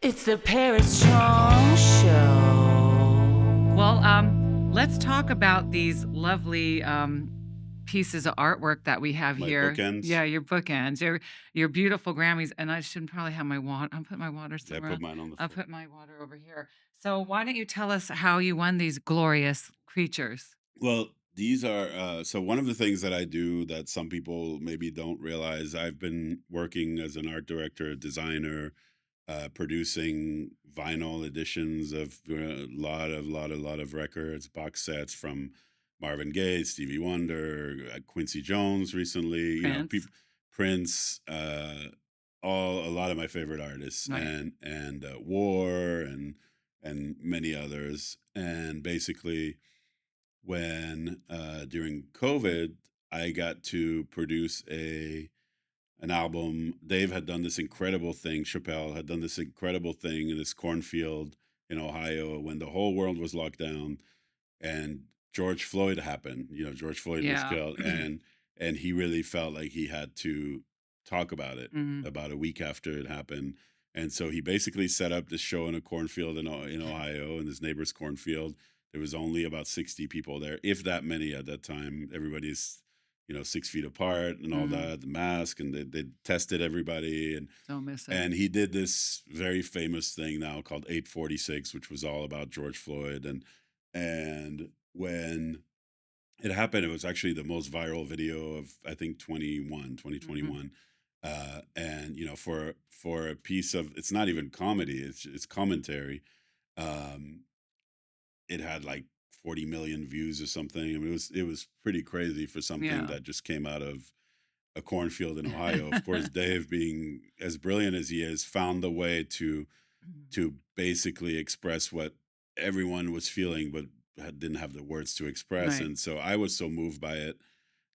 It's the Paris Chong Show. Well, let's talk about these lovely pieces of artwork that we have My here. bookends. Yeah, your bookends, your beautiful Grammys, and I should probably have my water. I'll put my water I somewhere put else. mine on the I'll floor. put my water over here. So why don't you tell us how you won these glorious creatures? Well, these are so one of the things that I do that some people maybe don't realize. I've been working as an art director, designer, producing vinyl editions of a lot of records, box sets from Marvin Gaye, Stevie Wonder, Quincy Jones recently. Prince, Prince, all a lot of my favorite artists, right? and War and many others. And basically, when during COVID, I got to produce a an album. Dave had done this incredible thing. Chappelle had done this incredible thing in this cornfield in Ohio when the whole world was locked down, and George Floyd happened. George Floyd was Yeah. killed, and he really felt like he had to talk about it Mhm. about a week after it happened. And so he basically set up this show in a cornfield in Ohio, in his neighbor's cornfield. There was only about 60 people there, if that many at that time. Everybody's 6 feet apart and all Mhm. that, the mask, and they tested everybody. and Don't miss it. and he did this very famous thing now called 846, which was all about George Floyd. And when it happened, it was actually the most viral video of, I think, 2021. And for a piece of, it's not even comedy, it's commentary. Um, it had like 40 million views or something. I mean, it was pretty crazy for something Yeah. that just came out of a cornfield in Ohio. Of course, Dave, being as brilliant as he is, found a way to basically express what everyone was feeling, but didn't have the words to express. Right. And so I was so moved by it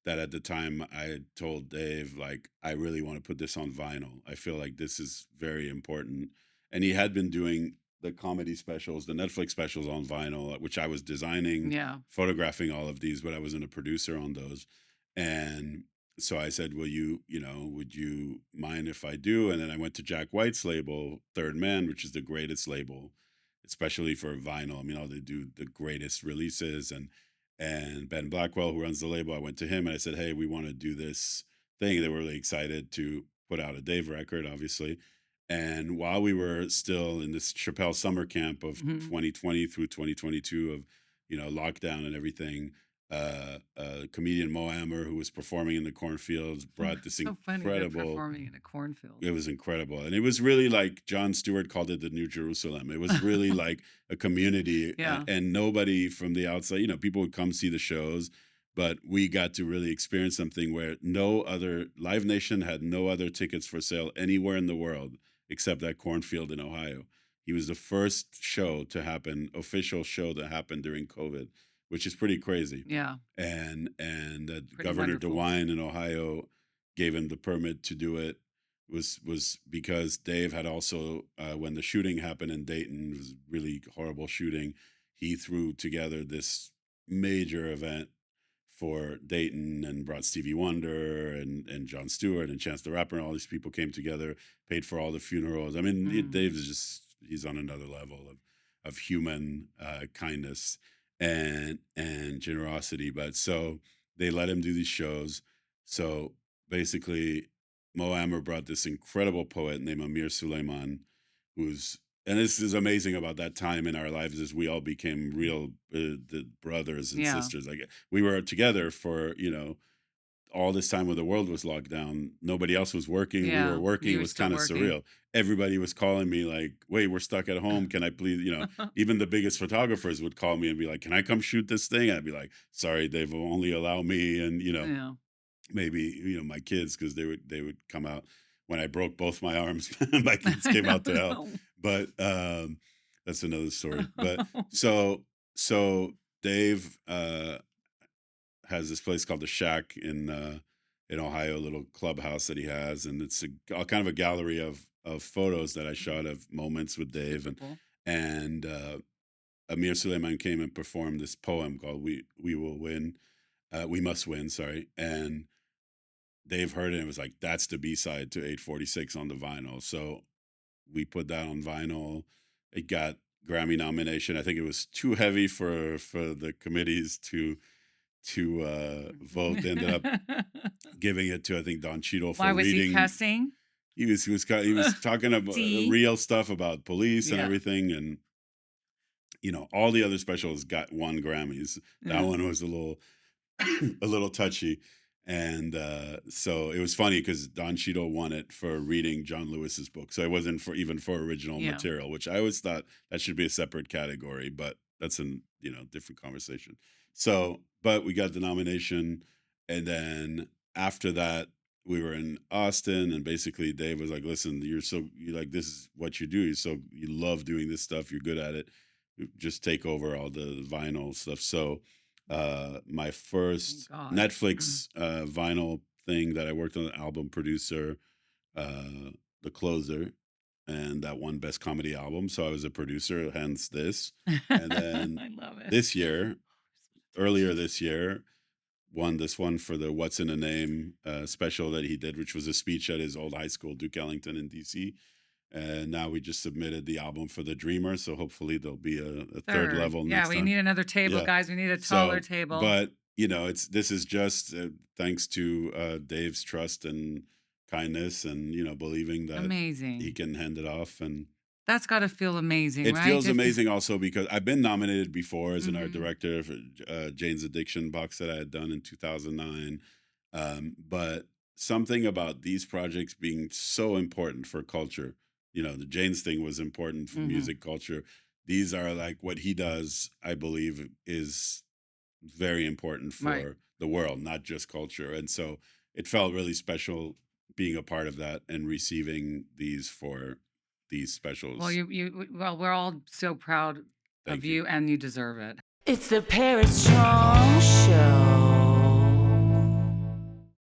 that at the time I told Dave, like, I really want to put this on vinyl. I feel like this is very important. And he had been doing the comedy specials, the Netflix specials on vinyl, which I was designing, Yeah. photographing all of these, but I wasn't a producer on those. And so I said, would you mind if I do? And then I went to Jack White's label, Third Man, which is the greatest label, especially for vinyl. I mean, they do the greatest releases. And Ben Blackwell, who runs the label, I went to him and I said, hey, we want to do this thing. They were really excited to put out a Dave record, obviously. And while we were still in this Chappelle summer camp of Mhm. 2020 through 2022 of, lockdown and everything, comedian Mo Amer, who was performing in the cornfields, brought this So funny. They're incredible, performing in a cornfield. it was incredible. And it was really like Jon Stewart called it the New Jerusalem. It was really like a community, Yeah. and nobody from the outside, people would come see the shows, but we got to really experience something where no other Live Nation had no other tickets for sale anywhere in the world except that cornfield in Ohio. He was the first show to happen, official show that happened during COVID, which is pretty crazy. Yeah. And Pretty Governor wonderful. DeWine in Ohio gave him the permit to do it. Was because Dave had also, when the shooting happened in Dayton, it was a really horrible shooting. He threw together this major event for Dayton and brought Stevie Wonder and Jon Stewart and Chance the Rapper, and all these people came together, paid for all the funerals. I mean, Mm. Dave is he's on another level of human kindness and generosity. But so they let him do these shows. So basically, Mo Amer brought this incredible poet named Amir Suleiman, who's, and this is amazing about that time in our lives, is we all became real the brothers and Yeah. sisters. Like, we were together for all this time when the world was locked down. Nobody else was working. We were Yeah. working. It You were was still kind of working. surreal. Everybody was calling me like, "Wait, we're stuck at home. Can I please?" Even the biggest photographers would call me and be like, "Can I come shoot this thing?" I'd be like, "Sorry, Dave will only allow me." And Yeah. maybe my kids, because they would come out. When I broke both my arms, my kids came out to help. No. But that's another story. But so Dave has this place called the Shack in Ohio, a little clubhouse that he has, and it's a kind of a gallery of photos that I shot of moments with Dave. Super and cool. and Amir Suleiman came and performed this poem called "We Will Win," "We Must Win," sorry. And Dave heard it and was like, "That's the B side to 846 on the vinyl." So we put that on vinyl. It got Grammy nomination. I think it was too heavy for the committees to vote. They ended up giving it to, I think, Don Cheadle Why for was he reading. cussing? He was talking about See? real stuff about police and Yeah. everything, and all the other specials got won Grammys. That one was a little touchy, and so it was funny because Don Cheadle won it for reading John Lewis's book, so it wasn't for even for original Yeah. material, which I always thought that should be a separate category, but that's a different conversation. So, but we got the nomination, and then after that, we were in Austin, and basically Dave was like, "Listen, you like this is what you do. You love doing this stuff. You're good at it. Just take over all the vinyl stuff." So my Thank first God. Netflix vinyl thing that I worked on, album producer, uh, The Closer, and that won Best Comedy Album. So I was a producer, hence this. And then I love it. this year, earlier this year, won this one for the What's in a Name special that he did, which was a speech at his old high school, Duke Ellington in DC. And now we just submitted the album for the Dreamer, so hopefully there'll be a third level Yeah, next we time. need another table, Yeah. guys. We need a taller So, table. but this is just thanks to Dave's trust and kindness, and believing that he Amazing. can hand it off, and That's got to feel amazing, it right? feels To amazing also because I've been nominated before as an art Mhm. director for Jane's Addiction box that I had done in 2009. But something about these projects being so important for culture, the Jane's thing was important for Mhm. music culture. These are like what he does, I believe, is very important Right. for the world, not just culture. And so it felt really special being a part of that and receiving these Well, specials. we're all so proud Thank of you. you, and you deserve it. It's the Paris Chong Show.